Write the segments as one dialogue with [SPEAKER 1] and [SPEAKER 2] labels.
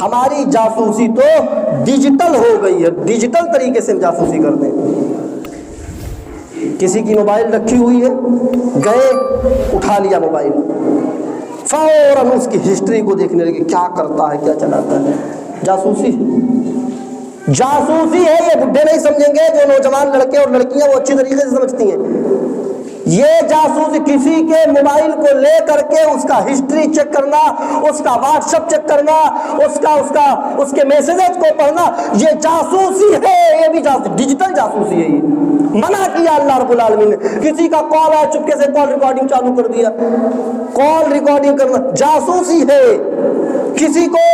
[SPEAKER 1] ہماری جاسوسی تو ڈیجیٹل ہو گئی ہے، ڈیجیٹل طریقے سے ہم جاسوسی کرتے ہیں۔ کسی کی موبائل رکھی ہوئی ہے، گئے اٹھا لیا موبائل، فوراً اس کی ہسٹری کو دیکھنے لگے، کیا کرتا ہے کیا چلاتا ہے۔ جاسوسی جاسوسی ہے یہ، بڈھے نہیں سمجھیں گے، جو نوجوان لڑکے اور لڑکیاں وہ اچھی طریقے سے سمجھتی ہیں۔ یہ جاسوسی کسی کے موبائل کو لے کر کے اس کا ہسٹری چیک کرنا، اس کا واٹس ایپ چیک کرنا، اس کے میسیجز کو پڑھنا، یہ جاسوسی ہے، یہ بھی ڈیجیٹل جاسوسی ہے۔ یہ منع کیا اللہ رب العالمین نے۔ کسی کا کال آیا، چپکے سے کال ریکارڈنگ چالو کر دیا، کال ریکارڈنگ کرنا جاسوسی ہے۔ کسی کو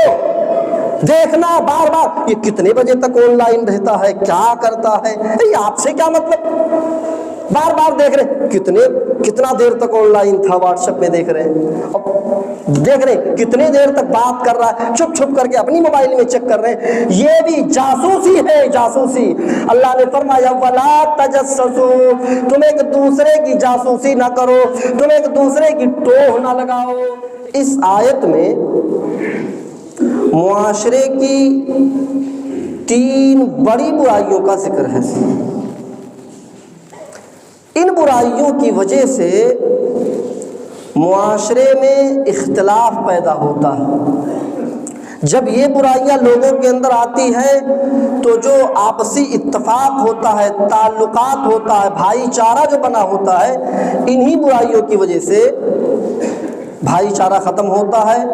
[SPEAKER 1] دیکھنا بار بار، یہ کتنے بجے تک آن لائن رہتا ہے، کیا کرتا ہے، یہ آپ سے کیا مطلب؟ بار بار دیکھ رہے کتنا دیر تک آن لائن تھا، واٹس ایپ میں دیکھ رہے ہیں، دیکھ رہے کتنے دیر تک بات کر رہا ہے، چھپ چھپ کر کے اپنی موبائل میں چیک کر رہے ہیں۔ یہ بھی جاسوسی ہے، جاسوسی۔ اللہ نے فرمایا وَلَا تَجَسَّسُوا، تم ایک دوسرے کی جاسوسی نہ کرو، تم ایک دوسرے کی ٹوہ نہ لگاؤ۔ اس آیت میں معاشرے کی 3 بڑی برائیوں کا ذکر ہے۔ ان برائیوں کی وجہ سے معاشرے میں اختلاف پیدا ہوتا ہے۔ جب یہ برائیاں لوگوں کے اندر آتی ہیں تو جو آپسی اتفاق ہوتا ہے، تعلقات ہوتا ہے، بھائی چارہ جو بنا ہوتا ہے، انہی برائیوں کی وجہ سے بھائی چارہ ختم ہوتا ہے،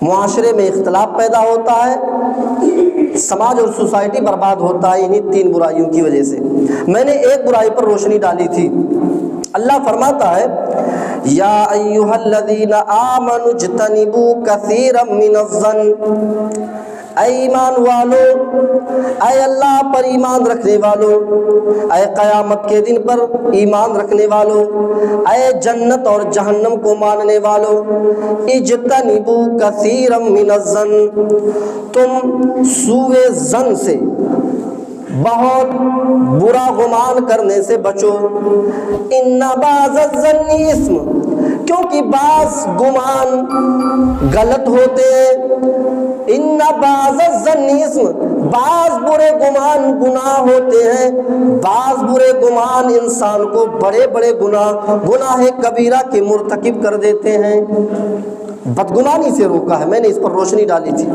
[SPEAKER 1] معاشرے میں اختلاف پیدا ہوتا ہے، سماج اور سوسائٹی برباد ہوتا ہے، انہی 3 برائیوں کی وجہ سے۔ میں نے ایک برائی پر روشنی ڈالی تھی۔ اللہ فرماتا ہے یا ایھا الذین آمنوا اجتنبوا کثیرا من الظن، اے ایمان والو، اے اللہ پر ایمان رکھنے والو، اے قیامت کے دن پر ایمان رکھنے والو، اے جنت اور جہنم کو ماننے والو، اجتنبوا کثیرا من الظن، تم سوء ظن سے، بہت برا گمان کرنے سے بچو۔ ان بعض الظن اثم، کیونکہ بعض گمان غلط ہوتے ہیں۔ ان بعض الظن اثم، بعض برے گمان گناہ ہوتے ہیں، بعض برے گمان انسان کو بڑے بڑے گناہ کبیرہ کے مرتکب کر دیتے ہیں۔ بدگمانی سے روکا ہے، میں نے اس پر روشنی ڈالی تھی۔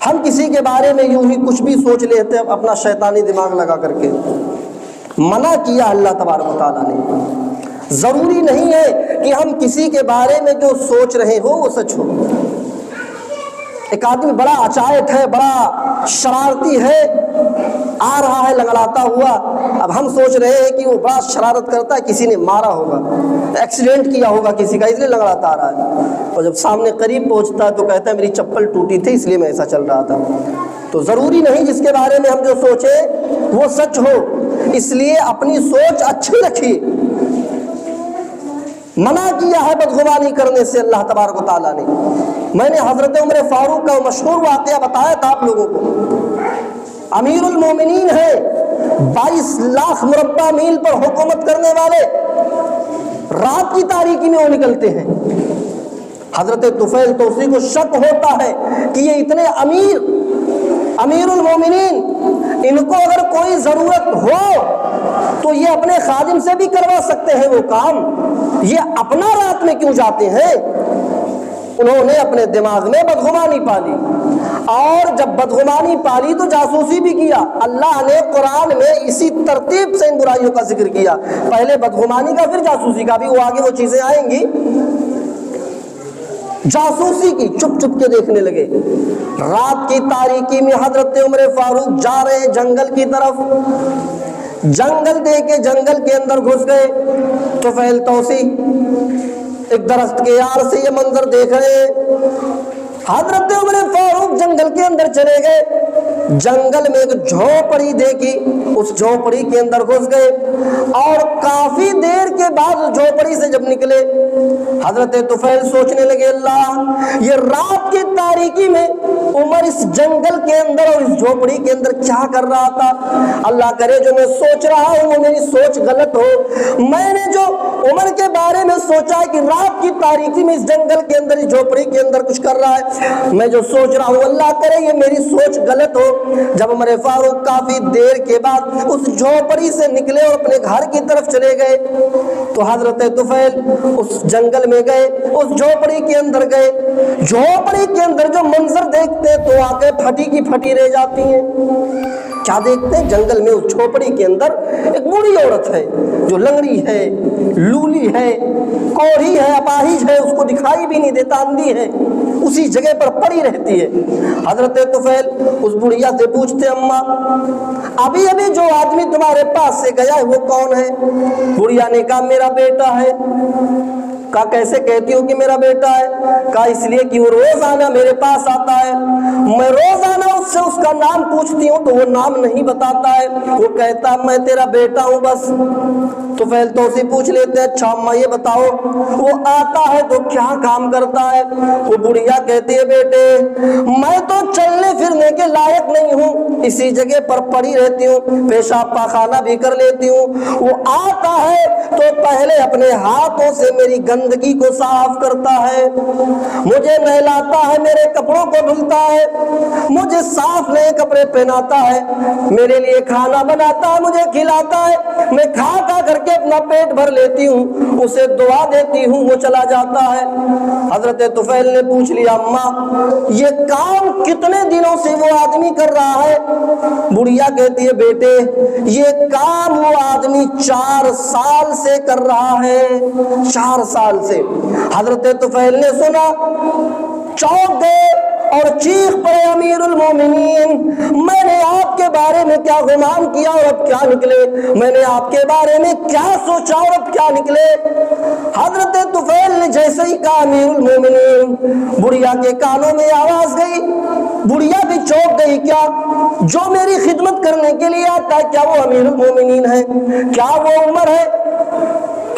[SPEAKER 1] ہم کسی کے بارے میں یوں ہی کچھ بھی سوچ لیتے ہیں اپنا شیطانی دماغ لگا کر کے۔ منع کیا اللہ تبارک و تعالیٰ نے۔ ضروری نہیں ہے کہ ہم کسی کے بارے میں جو سوچ رہے ہو وہ سچ ہو۔ ایک آدمی بڑا اچائٹ ہے، بڑا شرارتی ہے، آ رہا ہے لنگڑاتا ہوا، اب ہم سوچ رہے ہیں کہ وہ بڑا شرارت کرتا ہے، کسی نے مارا ہوگا، ایکسیڈنٹ کیا ہوگا کسی کا، اس لیے لنگڑاتا آ رہا ہے، اور جب سامنے قریب پہنچتا ہے تو کہتا ہے میری چپل ٹوٹی تھی اس لیے میں ایسا چل رہا تھا۔ تو ضروری نہیں جس کے بارے میں ہم جو سوچیں وہ سچ ہو، اس لیے اپنی سوچ اچھی رکھیے۔ منع کیا ہے بدگمانی کرنے سے اللہ تبارک و تعالیٰ نے۔ میں نے حضرت عمر فاروق کا مشہور واقعہ بتایا تھا آپ لوگوں کو۔ امیر المومنین ہے، 22 لاکھ مربع میل پر حکومت کرنے والے، رات کی تاریکی میں وہ نکلتے ہیں۔ حضرت طفیل توسی کو شک ہوتا ہے کہ یہ اتنے امیر المومنین، ان کو اگر کوئی ضرورت ہو تو یہ اپنے خادم سے بھی کروا سکتے ہیں وہ کام، یہ اپنا رات میں کیوں جاتے ہیں؟ انہوں نے اپنے دماغ میں بدگمانی پالی، اور جب بدگمانی پالی تو جاسوسی بھی کیا۔ اللہ نے قرآن میں اسی ترتیب سے ان برائیوں کا ذکر کیا، پہلے بدگمانی کا پھر جاسوسی کا، بھی وہ آگے وہ چیزیں آئیں گی۔ جاسوسی کی، چپ چپ کے دیکھنے لگے۔ رات کی تاریکی میں حضرت عمر فاروق جا رہے ہیں جنگل کی طرف، جنگل دیکھے جنگل کے اندر گھس گئے۔ طفیل توسی ایک درخت کے یار سے یہ منظر دیکھ رہے ہیں۔ حضرت عمر فاروق جنگل کے اندر چلے گئے، جنگل میں ایک جھونپڑی دیکھی، اس جھونپڑی کے اندر گھس گئے، اور کافی دیر کے بعد جھونپڑی سے جب نکلے حضرت طفیل سوچنے لگے اللہ یہ رات کی تاریکی میں عمر اس جنگل کے اندر اور اس جھوپڑی کے اندر کیا کر رہا تھا؟ اللہ کرے جو میں سوچ رہا ہوں وہ میری سوچ غلط ہو، میں نے جو عمر کے بارے میں سوچا ہے کہ رات کی تاریکی میں اس جنگل کے اندر اس جھوپڑی کے اندر کچھ کر رہا ہے، میں جو سوچ رہا ہوں اللہ کرے یہ میری سوچ غلط ہو۔ جب عمر فاروق کافی دیر کے بعد اس جھوپڑی سے نکلے اور اپنے گھر کی طرف چلے گئے تو حضرت طفیل اس جنگل میں گئے، اس جھوپڑی کے اندر گئے، جھوپڑی کے اندر جو منظر دیکھتے تو آنکھیں پھٹی کی پھٹی رہ جاتی ہیں۔ کیا دیکھتے ہیں؟ جنگل میں اس جھوپڑی کے اندر ایک بوڑھی عورت ہے جو لنگڑی ہے، لولی ہے، کوڑھی ہے، اپاہج ہے، اس کو دکھائی بھی نہیں دیتا، اندھی ہے، اسی جگہ پر پڑی رہتی ہے۔ حضرت طفیل اس بڑھیا سے پوچھتے اماں ابھی جو آدمی تمہارے پاس سے گیا ہے وہ کون ہے؟ بڑھیا نے کہا میرا بیٹا ہے۔ کہا کیسے کہتی ہو کہ میرا بیٹا ہے؟ کہا اس لیے کہ وہ روزانہ میرے پاس آتا ہے، میں روزانہ اس سے اس کا نام پوچھتی ہوں تو وہ نام نہیں بتاتا ہے، وہ کہتا میں تیرا بیٹا ہوں بس۔ تو پہل تو اسی پوچھ لیتے ہیں اچھا اماں یہ بتاؤ وہ آتا ہے تو کیا کام کرتا ہے؟ وہ بڑھیا کہتی ہے بیٹے میں تو چلنے پھرنے کے لائق نہیں ہوں، اسی جگہ پر پڑی رہتی ہوں، پیشاب پاخانہ بھی کر لیتی ہوں، وہ آتا ہے تو پہلے اپنے ہاتھوں سے میری گندگی کو صاف کرتا ہے، مجھے نہلاتا ہے، میرے کپڑوں کو دھلتا ہے، مجھے صاف نئے کپڑے پہناتا ہے، میرے لیے کھانا بناتا ہے، مجھے کھلاتا ہے، میں کھا کھا کر کے اپنا پیٹ بھر لیتی ہوں، اسے دعا دیتی ہوں، وہ چلا جاتا ہے۔ حضرت طفیل نے پوچھ لیا اماں یہ کام کتنے دنوں سے وہ آدمی کر رہا ہے؟ بڑھیا کہتی ہے بیٹے یہ کام وہ آدمی 4 سال سے کر رہا ہے، 4 سال سے۔ حضرت طفیل نے سنا، چونک گئے اور چیخ پڑے امیر المومنین میں نے آپ کے بارے میں کیا گمان کیا اور اب کیا نکلے، میں نے آپ کے بارے میں کیا سوچا اور اب کیا نکلے۔ حضرت طفیل نے جیسے ہی کہا امیر المومنین، بڑھیا کے کانوں میں آواز گئی، بڑھیا بھی چونک گئی، کیا جو میری خدمت کرنے کے لیے آتا ہے کیا وہ امیر المومنین ہے؟ کیا وہ عمر ہے؟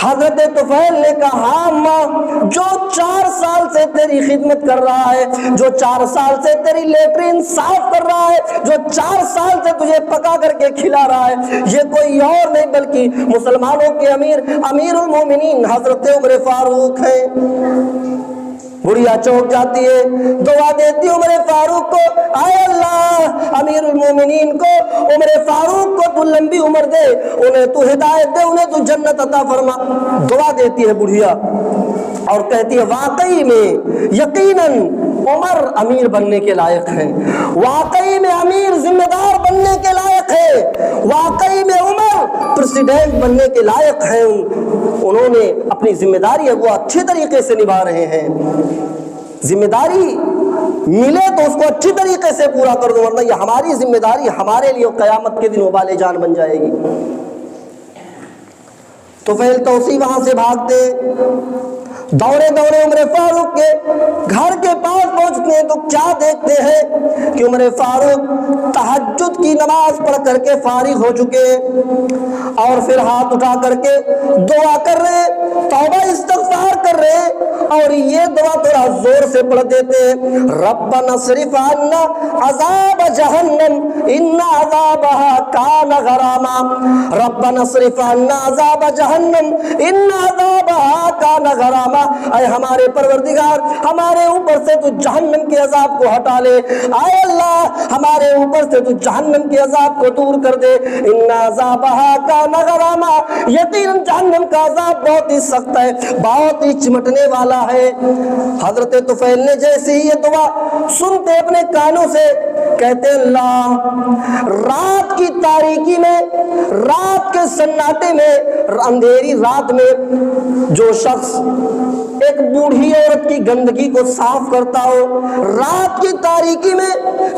[SPEAKER 1] حضرت طفیل نے کہا ہاں اماں جو 4 سال سے تیری خدمت کر رہا ہے، جو 4 سال سے تیری لیٹرین صاف کر رہا ہے، جو 4 سال سے تجھے پکا کر کے کھلا رہا ہے، یہ کوئی اور نہیں بلکہ مسلمانوں کے امیر المومنین حضرت عمر فاروق ہیں۔ بڑھیا چونک جاتی ہے، دعا دیتی عمر فاروق کو، اے اللہ امیر المومنین کو عمر فاروق کو تو لمبی عمر دے، انہیں تو ہدایت دے، انہیں تو جنت عطا فرما۔ دعا دیتی ہے بڑھیا اور کہتی ہے واقعی میں یقیناً عمر امیر بننے کے لائق ہیں، واقعی میں امیر ذمہ دار بننے کے لائق ہے، واقعی میں عمر پریزیڈنٹ بننے کے لائق ہیں، انہوں نے اپنی ذمہ داری وہ اچھی طریقے سے نبھا رہے ہیں، ذمہ داری ملے تو اس کو اچھی طریقے سے پورا کر دو ورنہ یہ ہماری ذمہ داری ہمارے لیے قیامت کے دن وبال جان بن جائے گی۔ تو پھر توسی وہاں سے بھاگتے دوڑے عمر فاروق کے گھر کے پاس پہنچتے ہیں تو کیا دیکھتے ہیں کہ عمر فاروق تہجد کی نماز پڑھ کر کے فارغ ہو چکے ہیں اور پھر ہاتھ اٹھا کر کے دعا کر رہے، توبہ استغفار کر رہے، اور یہ دعا تھوڑا زور سے پڑھ دیتے ہیں ربنا اصرف عنا عذاب جہنم ان عذابها کان غراما، ربنا اصرف عنا عذاب جہنم ان عذابها کان غراما، اے ہمارے پروردگار ہمارے اوپر سے تو جہنم کے عذاب کو ہٹا لے، اے اللہ ہمارے اوپر سے تو جہنم کے عذاب کو دور کر دے، ان عذابها کان غراما، یقیناً جہنم کا عذاب بہت ہی سخت ہے، بہت ہی چمٹنے والا ہے۔ حضرت طفیل نے جیسے ہی یہ دعا سنتے اپنے کانوں سے کہتے اللہ رات کی تاریکی میں، رات کے سناٹے میں، اندھیری رات میں جو شخص ایک بوڑھی عورت کی گندگی کو صاف کرتا ہو، رات کی تاریکی میں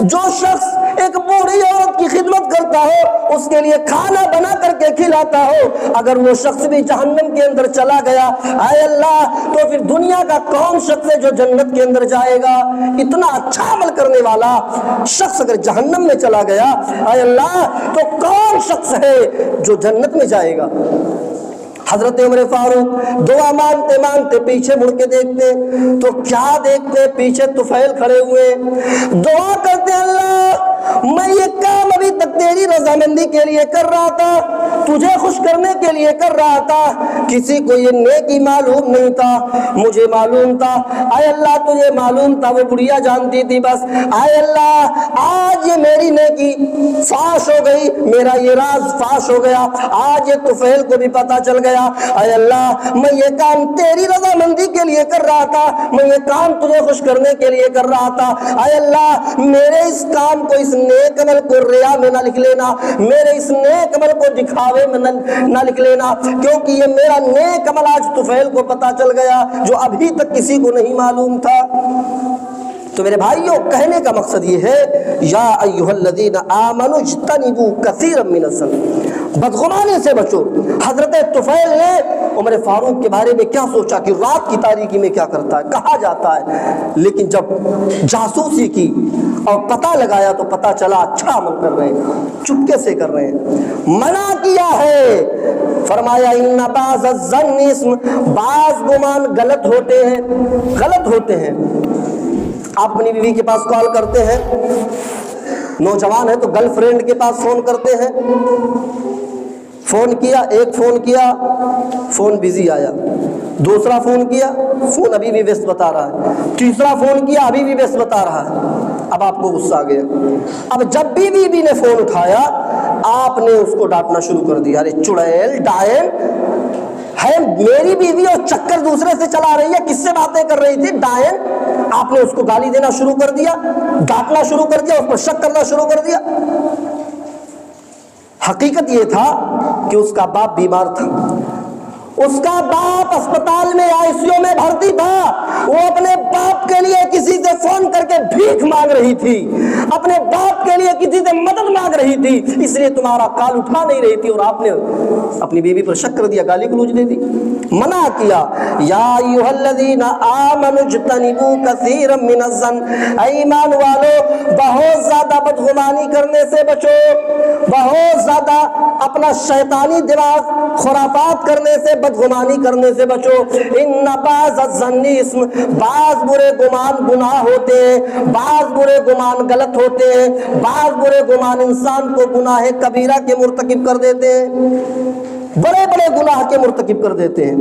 [SPEAKER 1] جو شخص ایک بوڑھی عورت کی خدمت کرتا ہو، اس کے لیے کھانا بنا کر کے کھلاتا ہو، اگر وہ شخص بھی جہنم کے اندر چلا گیا اے اللہ تو پھر دنیا کا کون شخص ہے جو جنت کے اندر جائے گا؟ اتنا اچھا عمل کرنے والا شخص اگر جہنم میں چلا گیا اے اللہ تو کون شخص ہے جو جنت میں جائے گا؟ حضرت عمر فاروق دعا مانگتے مانگتے پیچھے مڑ کے دیکھتے تو کیا دیکھتے؟ پیچھے طفیل کھڑے ہوئے دعا کرتے، اللہ میں یہ کام ابھی تک تیری رضامندی کے لیے کر رہا تھا، تجھے خوش کرنے کے لیے کر رہا تھا، کسی کو یہ نیکی معلوم نہیں تھا، مجھے معلوم تھا۔ اے اللہ تجھے معلوم تھا، وہ بڑھیا جانتی تھی بس۔ اے اللہ آج یہ میری نیکی فاش ہو گئی، میرا یہ راز فاش ہو گیا، آج یہ طفیل کو بھی پتہ چل گیا۔ اے اللہ میں یہ کام تیری رضامندی کے لیے کر رہا تھا، میں یہ کام تجھے خوش کرنے کے لیے کر رہا تھا۔ اے اللہ میرے اس کام کو، اس نیک عمل کو ریا میں نہ لکھ لینا، میرے اس نیک عمل کو دکھاوے میں نہ لکھ لینا، کیونکہ یہ میرا نیک عمل آج طفیل کو پتہ چل گیا جو ابھی تک کسی کو نہیں معلوم تھا۔ تو میرے بھائیوں کہنے کا مقصد یہ ہے، یا ایھا الذین آمنوا اجتنبوا کثیرا من الظن، بدگمانی سے بچو۔ حضرت طفیل نے عمر فاروق کے بارے میں کیا سوچا کہ رات کی تاریکی میں کیا کرتا ہے، کہاں جاتا ہے، لیکن جب جاسوسی کی اور پتہ لگایا تو پتہ چلا اچھا عمل کر رہے ہیں، چپکے سے کر رہے ہیں۔ منع کیا ہے، فرمایا ان بعض الظن اسم، بعض گمان غلط ہوتے ہیں، غلط ہوتے ہیں۔ آپ اپنی بیوی کے پاس کال کرتے ہیں، نوجوان ہے تو گرل فرینڈ کے پاس فون کرتے ہیں، فون کیا، ایک فون کیا فون بزی آیا، دوسرا فون کیا فون ابھی بھی ویست بتا رہا ہے، تیسرا فون کیا ابھی بھی ویست بتا رہا ہے۔ اب آپ کو غصہ آ گیا، اب جب بھی بیوی نے فون اٹھایا آپ نے اس کو ڈانٹنا شروع کر دیا، ارے چڑیل ڈائن ہے میری بیوی اور چکر دوسرے سے چلا رہی ہے، کس سے باتیں کر رہی تھی ڈائن۔ آپ نے اس کو گالی دینا شروع کر دیا، ڈانٹنا شروع کر دیا، اس پر شک کرنا شروع کر دیا۔ حقیقت یہ تھا کہ اس کا باپ بیمار تھا، اس کا باپ اسپتال میں ICU میں بھرتی تھا، وہ اپنے باپ کے لیے کسی سے فون کر کے بھیک مانگ رہی تھی، اپنے باپ کے لیے کسی سے مدد مانگ رہی تھی، اس لیے تمہارا کال اٹھا نہیں رہی تھی، اور آپ نے اپنی بیوی پر شک کر دیا، گالی گلوچ دے دی، منع کیا۔ یا ایھا الذین آمنوا اجتنبوا کثیرا من الظن، اے ایمان والو بہت زیادہ بدگمانی کرنے سے بچو، بہت زیادہ اپنا شیطانی دماغ خرافات کرنے سے، بدگمانی کرنے سے بچو۔ ان بعض الظن اسم، بعض برے گمان گناہ ہوتے ہیں، بعض برے گمان غلط ہوتے ہیں، بعض برے گمان انسان کو گناہ کبیرہ کے مرتکب کر دیتے ہیں، بڑے بڑے گناہ کے مرتکب کر دیتے ہیں۔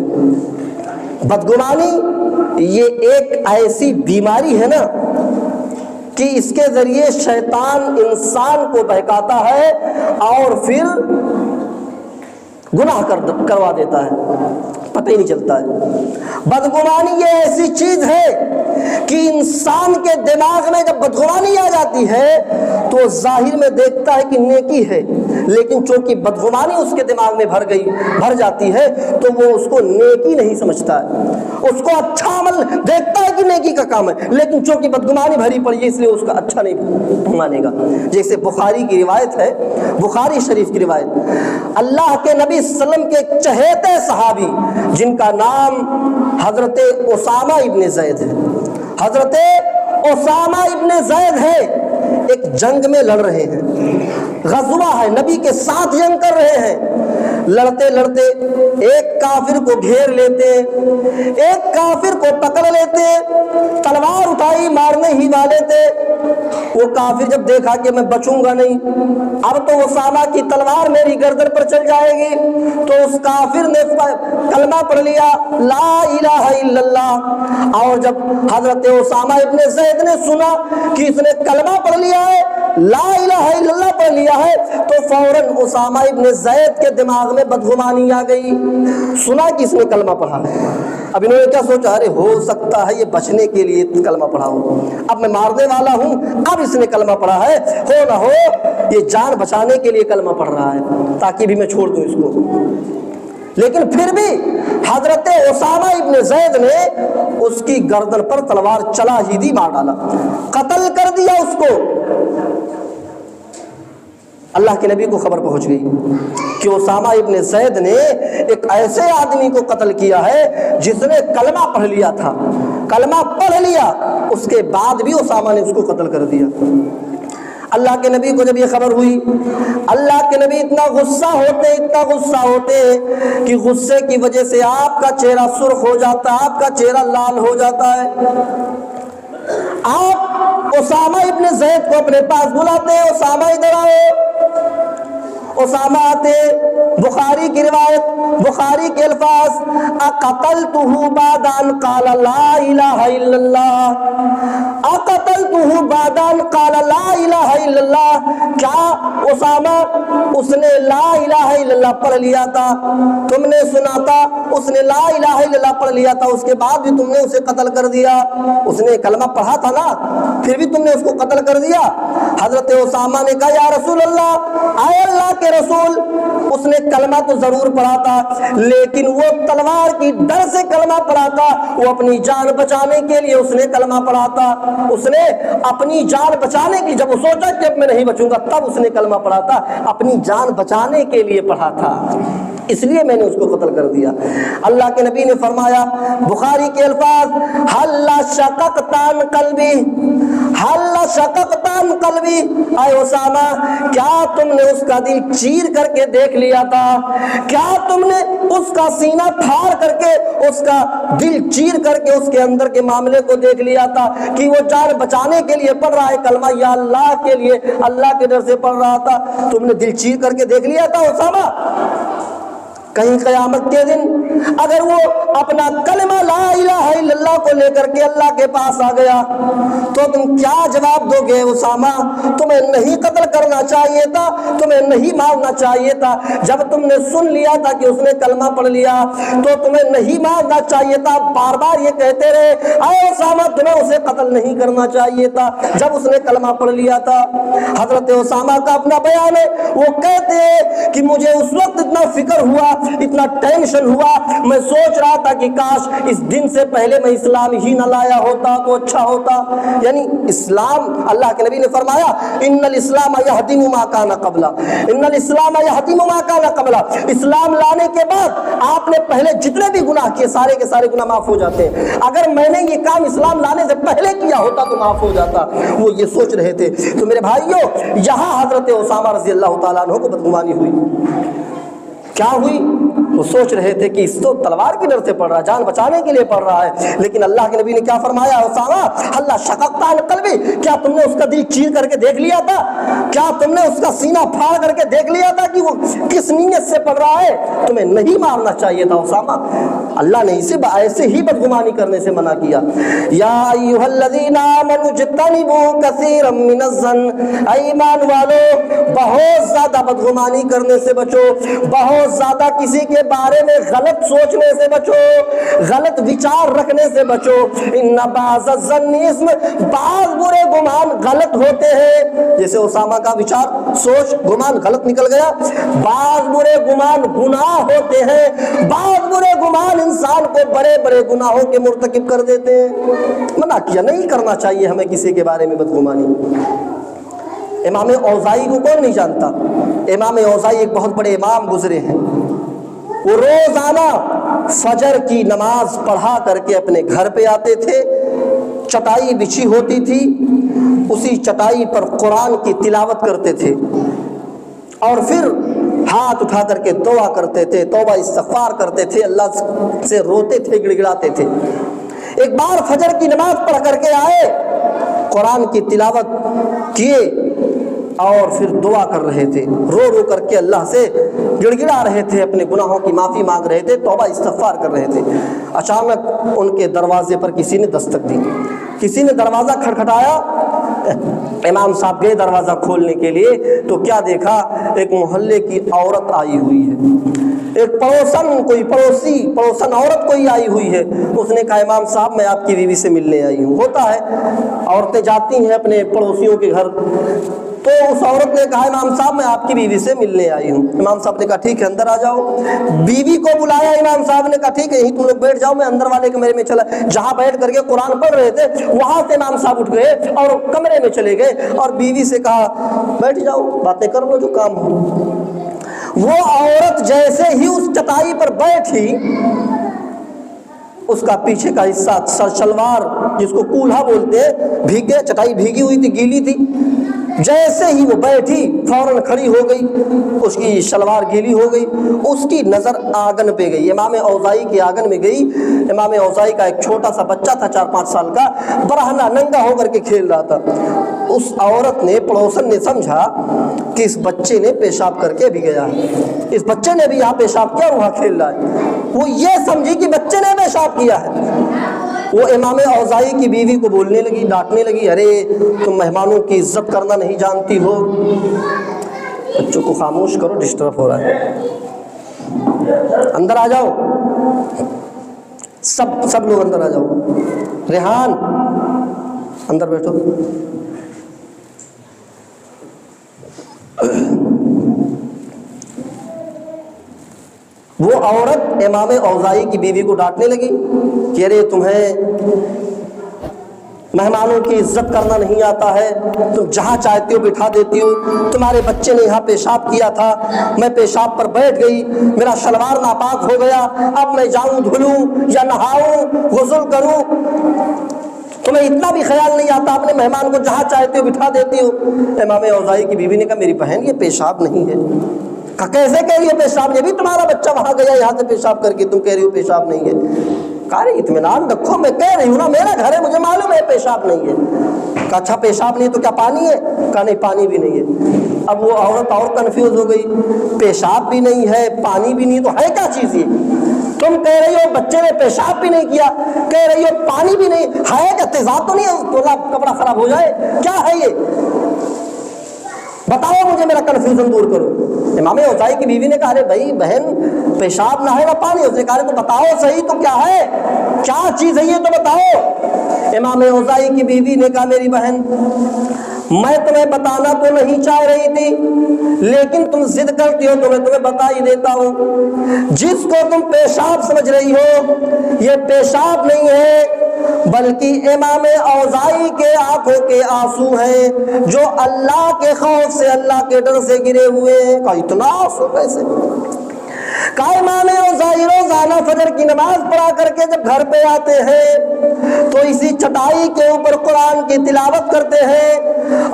[SPEAKER 1] بدگمانی یہ ایک ایسی بیماری ہے نا کہ اس کے ذریعے شیطان انسان کو بہکاتا ہے اور پھر گناہ کروا دیتا ہے، پتہ ہی نہیں چلتا ہے۔ بدگمانی یہ ایسی چیز ہے کہ انسان کے دماغ میں جب بدگمانی آ جاتی ہے تو ظاہر میں دیکھتا ہے کہ نیکی ہے، لیکن چونکہ بدگمانی اس کے دماغ میں بھر جاتی ہے تو وہ اس کو نیکی نہیں سمجھتا ہے، اس کو اچھا عمل دیکھتا ہے کہ نیکی کا کام ہے، لیکن چونکہ بدگمانی بھری پڑی ہے اس لیے اس کا اچھا نہیں مانے گا۔ جیسے بخاری کی روایت ہے، بخاری شریف کی روایت، اللہ کے نبی صلی اللہ علیہ وسلم کے ایک چہیتے صحابی جن کا نام حضرت اسامہ ابن زید ہے، حضرت اسامہ ابن زید ہے، ایک جنگ میں لڑ رہے ہیں، غزوہ ہے، نبی کے ساتھ جنگ کر رہے ہیں، لڑتے لڑتے ایک کافر کو گھیر لیتے، ایک کافر کو پکڑ لیتے، تلوار اٹھائی مارنے ہی والے تھے، وہ کافر جب دیکھا کہ میں بچوں گا نہیں، اب تو اسامہ کی تلوار میری گردن پر چل جائے گی، تو اس کافر نے کلمہ پڑھ لیا لا الہ الا اللہ، اور جب حضرت اسامہ ابن زید نے سنا کہ اس نے کلمہ پڑھ لیا ہے، لا الہ الا اللہ پڑھ لیا ہے، تو فوراً اسامہ ابن زید کے دماغ میں بدگمانی آ گئی، سنا کہ اس نے کلمہ پڑھا ہے۔ اب انہوں نے کیا سوچا، ارے ہو سکتا ہے یہ بچنے کے لیے کلمہ پڑھا ہو، اب میں مارنے والا ہوں، اب اس نے کلمہ پڑھا ہے، ہو نہ ہو یہ جان بچانے کے لیے کلمہ پڑھ رہا ہے تاکہ بھی میں چھوڑ دوں اس کو۔ لیکن پھر بھی حضرت اسامہ ابن زید نے اس کی گردن پر تلوار چلا ہی دی، مار ڈالا، قتل کر دیا اس کو۔ اللہ کے نبی کو خبر پہنچ گئی کہ اسامہ ابن زید نے ایک ایسے آدمی کو قتل کیا ہے جس نے کلمہ پڑھ لیا تھا، کلمہ پڑھ لیا، اس کے بعد بھی اسامہ نے اس کو قتل کر دیا۔ اللہ کے نبی کو جب یہ خبر ہوئی، اللہ کے نبی اتنا غصہ ہوتے کہ غصے کی وجہ سے آپ کا چہرہ سرخ ہو جاتا ہے، آپ کا چہرہ لال ہو جاتا ہے۔ آپ اسامہ ابن زید کو اپنے پاس بلاتے ہیں، اسامہ ادھر آؤ۔ اسامہ آتے، بخاری کی روایت، بخاری کے الفاظ، اقتلتہ بعد ان قال لا الہ الا اللہ، اقتلتہ بعد ان قال لا الہ الا اللہ، کیا اسامہ اس نے لا الہ الا اللہ پڑھ لیا تھا؟ تم نے سنا تھا اس نے لا الہ الا اللہ پڑھ لیا تھا، اس کے بعد بھی تم نے اسے قتل کر دیا؟ اس نے کلمہ پڑھا تھا نا، پھر بھی تم نے اس کو قتل کر دیا۔ حضرت اسامہ نے کہا یا رسول اللہ، اے اللہ کے رسول، اس نے کلمہ تو ضرور پڑھا تھا لیکن وہ تلوار کی ڈر سے کلمہ پڑھا تھا، وہ اپنی جان بچانے کے لیے اس نے کلمہ پڑھا تھا، اس نے اپنی جان بچانے کی، جب وہ سوچا کہ اب میں نہیں بچوں گا تب اس نے کلمہ پڑھا تھا، اپنی جان بچانے کے لیے پڑھا تھا، اس لیے میں نے اس کو قتل کر دیا۔ اللہ کے نبی نے فرمایا، بخاری کے الفاظ، حل شققتان قلبی، حل شققتان قلبی، اے اسامہ کیا تم نے اس کا دل چیر کر کے دیکھ لیا تھا؟ کیا تم نے اس کا سینہ پھاڑ کر کے، اس کا دل چیر کر کے اس کے اندر کے معاملے کو دیکھ لیا تھا کہ وہ جان بچانے کے لیے پڑھ رہا ہے کلمہ، یا اللہ کے لیے، اللہ کے ڈر سے پڑھ رہا تھا؟ تم نے دل چیر کر کے دیکھ لیا تھا اسامہ؟ کہیں قیامت کے دن اگر وہ اپنا کلمہ لا الہ الا اللہ کو لے کر کے اللہ کے پاس آ گیا تو تم کیا جواب دو گے؟ اسامہ تمہیں نہیں قتل کرنا چاہیے تھا، تمہیں نہیں مارنا چاہیے تھا، جب تم نے سن لیا تھا کہ اس نے کلمہ پڑھ لیا تو تمہیں نہیں مارنا چاہیے تھا، بار بار یہ کہتے رہے اے اسامہ تمہیں اسے قتل نہیں کرنا چاہیے تھا جب اس نے کلمہ پڑھ لیا تھا۔ حضرت اسامہ کا اپنا بیان ہے، وہ کہتے ہیں کہ مجھے اس وقت اتنا فکر ہوا، اتنا ٹینشن ہوا، میں سوچ رہا تھا کہ کاش اس دن سے پہلے میں اسلام ہی نہ لایا ہوتا تو اچھا ہوتا۔ یعنی اسلام، اللہ کے نبی نے فرمایا ان الاسلام یہدم ما کان قبلہ، ان الاسلام یہدم ما کان قبلہ، اسلام لانے کے بعد آپ نے پہلے جتنے بھی گناہ کیے سارے کے سارے گناہ معاف ہو جاتے ہیں، اگر میں نے یہ کام اسلام لانے سے پہلے کیا ہوتا تو معاف ہو جاتا، وہ یہ سوچ رہے تھے۔ تو میرے بھائیوں، یہاں حضرت اسامہ رضی اللہ تعالیٰ عنہ کو بدگمانی ہوئی، کیا ہوئی؟ وہ سوچ رہے تھے کہ اس تو تلوار کی ڈر سے پڑھ رہا ہے، جان بچانے کے لیے پڑھ رہا ہے، لیکن اللہ کے نبی نے کیا فرمایا؟ اسامہ حل شققتان قلبی، کیا تم نے اس کا دل چیر کر کے دیکھ لیا تھا؟ کیا تم نے اس کا سینہ پھاڑ کر کے دیکھ لیا تھا کہ وہ کس نیت سے پڑھ رہا ہے؟ تمہیں نہیں مارنا چاہیے تھا اسامہ۔ اللہ نے اسے ایسے ہی بدگمانی کرنے سے منع کیا۔ یا ایھا الذین آمنوا اجتنبوا کثیرا من الظن، اے ایمان والو بہت زیادہ بدگمانی کرنے سے بچو، بہت زیادہ کسی کے بارے میں غلط سوچنے سے بچو، غلط وچار رکھنے سے بچو۔ ان بعض الظن اسم، بعض برے گمان غلط ہوتے ہیں، جیسے اسامہ کا وچار، سوچ، گمان غلط نکل گیا۔ بعض برے گمان گناہ ہوتے ہیں، بعض برے گمان انسان کو بڑے بڑے گناہوں کے مرتکب کر دیتے ہیں۔ منع کیا، نہیں کرنا چاہیے ہمیں کسی کے بارے میں بدگمانی۔ امام اوزاعی کو کون نہیں جانتا؟ امام اوزاعی ایک بہت بڑے امام گزرے ہیں، وہ روزانہ فجر کی نماز پڑھا کر کے اپنے گھر پہ آتے تھے، چٹائی بچھی ہوتی تھی، اسی چٹائی پر قرآن کی تلاوت کرتے تھے اور پھر ہاتھ اٹھا کر کے دعا کرتے تھے، توبہ استغفار کرتے تھے، اللہ سے روتے تھے، گڑ گڑاتے تھے۔ ایک بار فجر کی نماز پڑھ کر کے آئے، قرآن کی تلاوت کیے اور پھر دعا کر رہے تھے، رو رو کر کے اللہ سے گڑ گڑا رہے تھے، اپنے گناہوں کی معافی مانگ رہے تھے، توبہ استغفار کر رہے تھے۔ اچانک ان کے دروازے پر کسی نے دستک دی، کسی نے دروازہ کھٹکھٹایا، امام صاحب گئے دروازہ کھولنے کے لیے تو کیا دیکھا؟ ایک محلے کی عورت آئی ہوئی ہے، ایک پڑوسن، کوئی پڑوسن عورت کوئی آئی ہوئی ہے۔ اس نے کہا امام صاحب میں آپ کی بیوی سے ملنے آئی ہوں۔ ہوتا ہے عورتیں جاتی ہیں اپنے پڑوسیوں کے گھر، تو اس عورت نے کہا امام صاحب میں آپ کی بیوی سے ملنے آئی ہوں۔ امام صاحب نے کہا ٹھیک ہے اندر آ جاؤ۔ بیوی کو بلایا، امام صاحب نے کہا ٹھیک ہے یہیں تم لوگ بیٹھ جاؤ، میں اندر والے کمرے میں چلا۔ جہاں بیٹھ کر کے قرآن پڑھ رہے تھے وہاں سے امام صاحب اٹھ گئے اور کمرے میں چلے گئے اور بیوی سے کہا بیٹھ جاؤ، باتیں کر لو جو کام ہو۔ وہ عورت جیسے ہی اس چٹائی پر بیٹھی، اس کا پیچھے کا حصہ شلوار جس کو کولہا بولتے ہیں، بھیگ گیا، چٹائی بھیگی ہوئی تھی، گیلی تھی، جیسے ہی وہ بیٹھی فوراً کھڑی ہو گئی، اس کی شلوار گیلی ہو گئی، اس کی نظر آنگن پہ گئی، امام اوزاعی کی آنگن میں گئی۔ امام اوزاعی کا ایک چھوٹا سا بچہ تھا 4-5 سال کا، برہنہ ننگا ہو کر کے کھیل رہا تھا۔ اس عورت نے، پڑوسن نے سمجھا کہ اس بچے نے پیشاب کر کے بھی گیا ہے، اس بچے نے بھی یہاں پیشاب کیا، وہاں کھیل رہا ہے۔ وہ یہ سمجھی کہ بچے نے پیشاب کیا ہے۔ وہ امام اوزاعی کی بیوی کو بولنے لگی، ڈانٹنے لگی، ارے تم مہمانوں کی عزت کرنا نہیں جانتی ہو، بچوں کو خاموش کرو، ڈسٹرب ہو رہا ہے، اندر آ جاؤ، سب لوگ اندر آ جاؤ، ریحان اندر بیٹھو۔ وہ عورت امام اوزاعی کی بیوی کو ڈانٹنے لگی کہ ارے تمہیں مہمانوں کی عزت کرنا نہیں آتا ہے، تم جہاں چاہتی ہو بٹھا دیتی ہو، تمہارے بچے نے یہاں پیشاب کیا تھا، میں پیشاب پر بیٹھ گئی، میرا شلوار ناپاک ہو گیا، اب میں جاؤں دھلوں یا نہاؤں غسل کروں، تمہیں اتنا بھی خیال نہیں آتا، اپنے مہمان کو جہاں چاہتے ہو بٹھا دیتی ہو۔ امام اوزاعی کی بیوی نے کہا میری بہن یہ پیشاب نہیں ہے۔ کہا کیسے کہہ رہی ہو پیشاب، یہ بھی تمہارا بچہ وہاں گیا یہاں سے پیشاب کر کے، تم کہہ رہی ہو پیشاب نہیں ہے۔ کہا رہی اطمینان رکھو، میں کہہ رہی ہوں نا میرا گھر ہے، مجھے معلوم ہے پیشاب نہیں ہے۔ کہا اچھا پیشاب نہیں تو کیا پانی ہے؟ کہا نہیں پانی بھی نہیں ہے۔ اب وہ عورت اور کنفیوز ہو گئی، پیشاب بھی نہیں ہے پانی بھی نہیں تو ہے کیا چیز یہ؟ تم کہہ رہی ہو بچے نے پیشاب بھی نہیں کیا، کہہ رہی ہو پانی بھی نہیں ہے، کیا تیزاب تو نہیں ہے، کپڑا خراب ہو جائے، کیا ہے یہ؟ بتاؤ مجھے، میرا کنفیوژن دور کرو۔ امام اوزاعی کی بیوی نے کہا ارے بھائی بہن پیشاب نہ ہے نہ پانی، اس نے کہا تو بتاؤ صحیح تو کیا ہے، کیا چیز ہے یہ تو بتاؤ۔ امام اوزاعی کی بیوی نے کہا میری بہن میں تمہیں بتانا تو نہیں چاہ رہی تھی، لیکن تم ضد کرتی ہو تو میں تمہیں بتا ہی دیتا ہوں۔ جس کو تم پیشاب سمجھ رہی ہو یہ پیشاب نہیں ہے، بلکہ امام اوزاعی کے آنکھوں کے آنسو ہیں جو اللہ کے خوف سے، اللہ کے ڈر سے گرے ہوئے ہیں۔ کہا اتنا آنسو کیسے؟ کہا امام اوزاعی روزانہ فجر کی نماز پڑھا کر کے جب گھر پہ آتے ہیں تو اسی چٹائی کے اوپر قرآن کی تلاوت کرتے ہیں،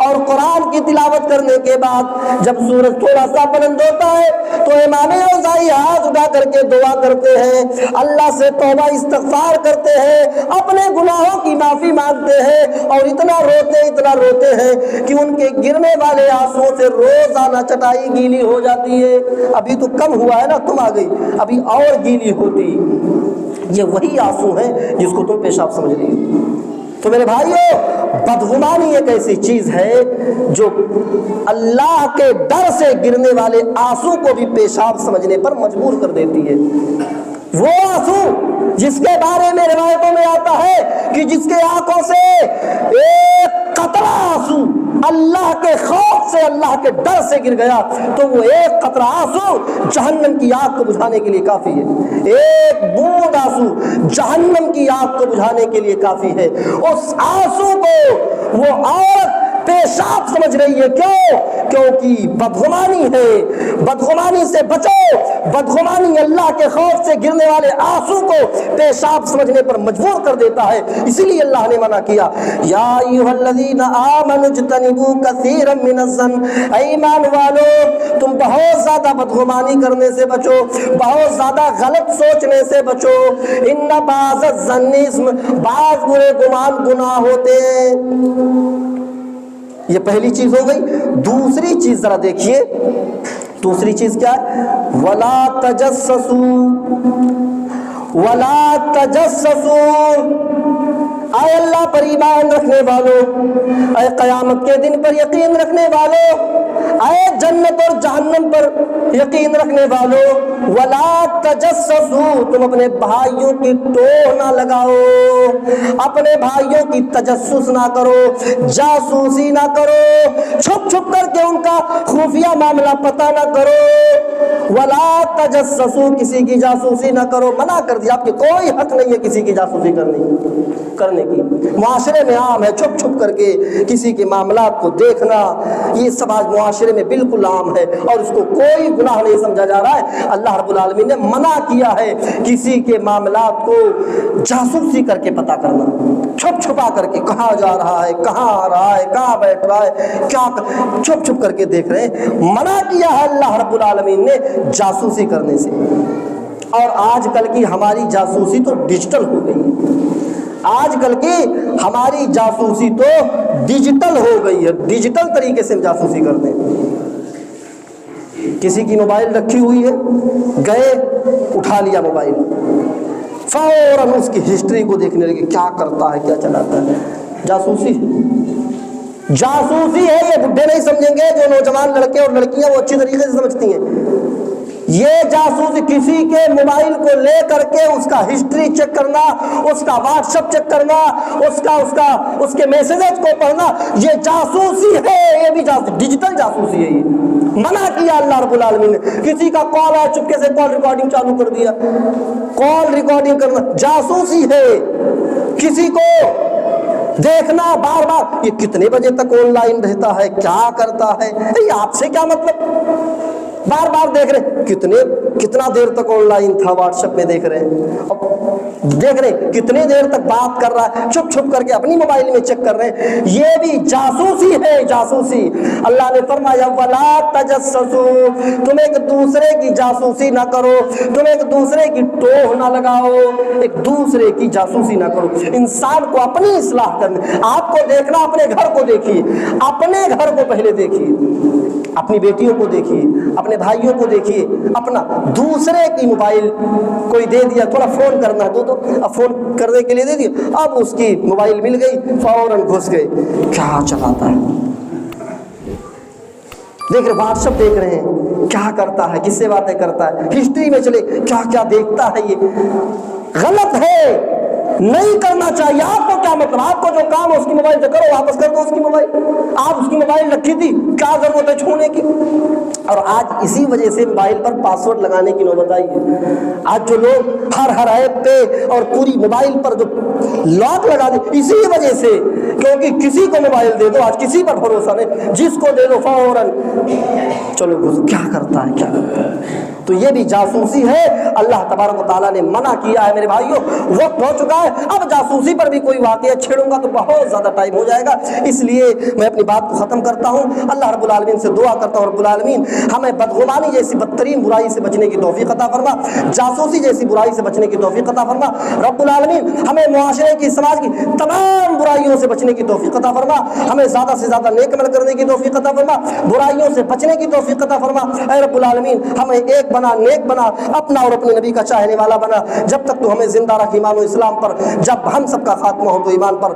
[SPEAKER 1] اور قرآن کی تلاوت کرنے کے بعد جب سورج تھوڑا سا بلند ہوتا ہے تو امام اوزاعی ہاتھ اٹھا کر کے دعا کرتے ہیں، اللہ سے توبہ استغفار کرتے ہیں، اپنے گناہوں کی معافی مانگتے ہیں، اور اتنا روتے ہیں کہ ان کے گرنے والے آنسوؤں سے روزانہ چٹائی گیلی ہو جاتی ہے۔ ابھی تو کم ہوا ہے نا، تم آ گئی، ابھی اور گیلی ہوتی۔ یہ وہی آنسو ہیں جس کو تم پیشاب سمجھ رہی ہو۔ تو میرے بھائیو، بدگمانی ایک ایسی چیز ہے جو اللہ کے ڈر سے گرنے والے آنسو کو بھی پیشاب سمجھنے پر مجبور کر دیتی ہے۔ وہ آنسو جس کے بارے میں روایتوں میں آتا ہے کہ جس کے آنکھوں سے ایک قطرہ آنسو اللہ کے خوف سے، اللہ کے ڈر سے گر گیا تو وہ ایک قطرہ آنسو جہنم کی آگ کو بجھانے کے لیے کافی ہے۔ ایک بوند آنسو جہنم کی آگ کو بجھانے کے لیے کافی ہے۔ اس آنسو کو وہ عورت پیشاب سمجھ رہی ہے، کیوں؟ کیونکہ بدگمانی ہے۔ بدگمانی سے بچو، بدگمانی اللہ کے خوف سے گرنے والے آنسو کو پیشاب سمجھنے پر مجبور کر دیتا ہے، اسی لیے اللہ نے منع کیا، یا ایھا الذین آمنوا اجتنبوا کثیرا من الظن، اے ایمان والو تم بہت زیادہ بدگمانی کرنے سے بچو، بہت زیادہ غلط سوچنے سے بچو، ان بعض الظن اسم، بعض برے گمان گناہ ہوتے ہیں۔ یہ پہلی چیز ہو گئی۔ دوسری چیز ذرا دیکھیے، دوسری چیز کیا ہے؟ وَلَا تَجَسَّسُوا، وَلَا تَجَسَّسُوا، اے اللہ پر ایمان رکھنے والوں، اے قیامت کے دن پر یقین رکھنے والوں، اے جنت اور جہنم پر یقین رکھنے والوں، وَلَا تَجَسَّسُوا، تم اپنے بھائیوں کی ٹوہ نہ لگاؤ، اپنے بھائیوں کی تجسس نہ کرو، جاسوسی نہ کرو، چھپ چھپ کر کے ان کا خفیہ معاملہ پتہ نہ کرو، وَلَا تَجَسَّسُوا، کسی کی جاسوسی نہ کرو، منع کر دیا، آپ کے کوئی حق نہیں ہے کسی کی جاسوسی کرنے کی۔ کی معاشرے میں عام ہے، چھپ چھپ کر کے کسی کے معاملات کو دیکھنا، یہ سب آج معاشرے میں بالکل عام ہے اور اس کو کوئی گناہ نہیں سمجھا جا رہا ہے۔ اللہ رب العالمین نے منع کیا ہے کسی کے معاملات کو جاسوسی کر کے پتہ کرنا، چھپ چھپا کر کے کہاں جا رہا ہے، کہاں آ رہا ہے، کہاں بیٹھ رہا ہے، کیا چھپ چھپ کر کے دیکھ رہے ہیں۔ منع کیا ہے اللہ رب العالمین نے جاسوسی کرنے سے۔ اور آج کل کی ہماری جاسوسی تو ڈیجیٹل ہو گئی ہے، آج کل کی ہماری جاسوسی تو ڈیجیٹل ہو گئی ہے، ڈیجیٹل طریقے سے ہم جاسوسی کرتے ہیں۔ کسی کی موبائل رکھی ہوئی ہے، گئے اٹھا لیا موبائل، فوراً اس کی ہسٹری کو دیکھنے لگے، کیا کرتا ہے، کیا چلاتا ہے۔ جاسوسی جاسوسی ہے، یہ بڈھے نہیں سمجھیں گے، جو نوجوان لڑکے اور لڑکیاں وہ اچھی طریقے سے سمجھتی ہیں۔ یہ جاسوسی کسی کے موبائل کو لے کر کے اس کا ہسٹری چیک کرنا، اس کا واٹس ایپ چیک کرنا، اس کے میسیجز کو پڑھنا، یہ جاسوسی ہے، یہ بھی ڈیجیٹل جاسوسی ہے۔ یہ منع کیا اللہ رب العالمین نے۔ کسی کا کال آیا، چپکے سے کال ریکارڈنگ چالو کر دیا، کال ریکارڈنگ کرنا جاسوسی ہے۔ کسی کو دیکھنا بار بار، یہ کتنے بجے تک آن لائن رہتا ہے، کیا کرتا ہے، آپ سے کیا مطلب، بار بار دیکھ رہے کتنا دیر تک آن لائن تھا، واٹس ایپ میں دیکھ رہے ہیں کتنی دیر تک بات کر رہا ہے، چھپ چھپ کر کے اپنی موبائل میں چیک کر رہے ہیں، یہ بھی جاسوسی ہے، جاسوسی۔ اللہ نے فرمایا وَلَا تَجَسَّسُوا، تم ایک دوسرے کی جاسوسی نہ کرو، تم ایک دوسرے کی ٹوہ نہ لگاؤ، ایک دوسرے کی جاسوسی نہ کرو۔ انسان کو اپنی اصلاح کرنی، آپ کو دیکھنا اپنے گھر کو دیکھیے، اپنے گھر کو پہلے دیکھیے، اپنی بیٹیوں کو دیکھیے، اپنے بھائیوں کو دیکھیے، اپنا دوسرے کی موبائل کوئی دے دیا، تھوڑا فون کرنا دو، اب فون کرنے کے لیے دے دیا، اب اس کی موبائل مل گئی، فوراً گھس گئے، کیا چلاتا ہے، دیکھ رہے واٹس ایپ دیکھ رہے ہیں، کیا کرتا ہے، کس سے باتیں کرتا ہے، ہسٹری میں چلے کیا کیا دیکھتا ہے۔ یہ غلط ہے، نہیں کرنا چاہیے۔ آپ کو کیا مطلب، آپ کو جو کام ہے اس کی موبائل سے کرو، واپس کر دو اس کی موبائل، آپ اس کی موبائل رکھی تھی، کیا ضرورت ہے چھونے کی۔ اور آج اسی وجہ سے موبائل پر پاسورڈ لگانے کی نوبت آئی ہے۔ آج جو لوگ ہر ایپ پہ اور پوری موبائل پر جو لاک لگا دے، اسی وجہ سے، کیونکہ کسی کو موبائل دے دو، آج کسی پر بھروسہ نہیں، جس کو دے دو فوراً چلو کیا کرتا ہے، کیا کرتا ہے۔ تو یہ بھی جاسوسی ہے، اللہ تبارک و تعالیٰ نے منع کیا ہے۔ میرے بھائیوں وقت ہو چکا ہے، اب جاسوسی پر بھی کوئی واقعہ چھیڑوں گا تو بہت زیادہ ٹائم ہو جائے گا، اس لیے میں اپنی بات کو ختم کرتا ہوں۔ اللہ رب العالمین سے دعا کرتا ہوں، رب العالمین ہمیں بدگمانی جیسی بدترین برائی سے بچنے کی توفیق عطا فرما، جاسوسی جیسی برائی سے بچنے کی توفیق عطا فرما۔ رب العالمین ہمیں معاشرے کی، سماج کی تمام برائیوں سے بچنے کی توفیق عطا فرما، ہمیں زیادہ سے زیادہ نیک عمل کرنے کی توفیق عطا فرما، برائیوں سے بچنے کی توفیق عطا فرما۔ اے رب العالمین ہمیں ایک بنا، نیک بنا، اپنا اور اپنے نبی کا چاہنے والا بنا، جب تک تو ہمیں زندہ رکھ ایمان و اسلام پر، جب ہم سب کا خاتمہ ہو تو ایمان پر۔